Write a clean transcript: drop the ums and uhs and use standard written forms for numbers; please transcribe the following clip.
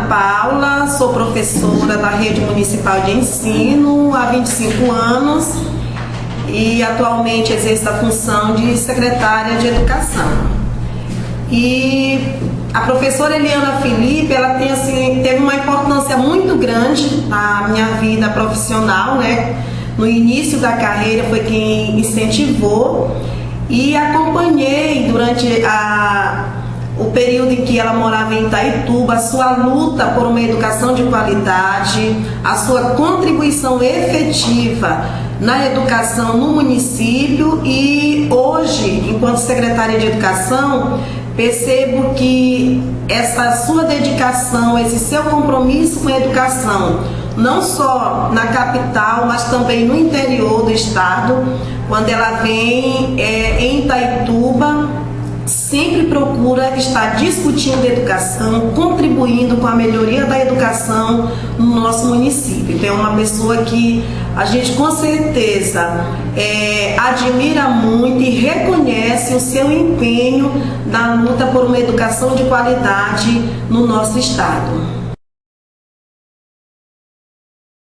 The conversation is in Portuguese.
Ana Paula, sou professora da Rede Municipal de Ensino há 25 anos e atualmente exerço a função de secretária de Educação. E a professora Eliana Felipe, ela teve uma importância muito grande na minha vida profissional, né? No início da carreira foi quem incentivou e acompanhei durante o período em que ela morava em Itaituba, a sua luta por uma educação de qualidade, a sua contribuição efetiva na educação no município. E hoje, enquanto secretária de Educação, percebo que essa sua dedicação, esse seu compromisso com a educação, não só na capital, mas também no interior do estado, quando ela vem em Itaituba, sempre procura estar discutindo educação, contribuindo com a melhoria da educação no nosso município. Então é uma pessoa que a gente com certeza admira muito e reconhece o seu empenho na luta por uma educação de qualidade no nosso estado.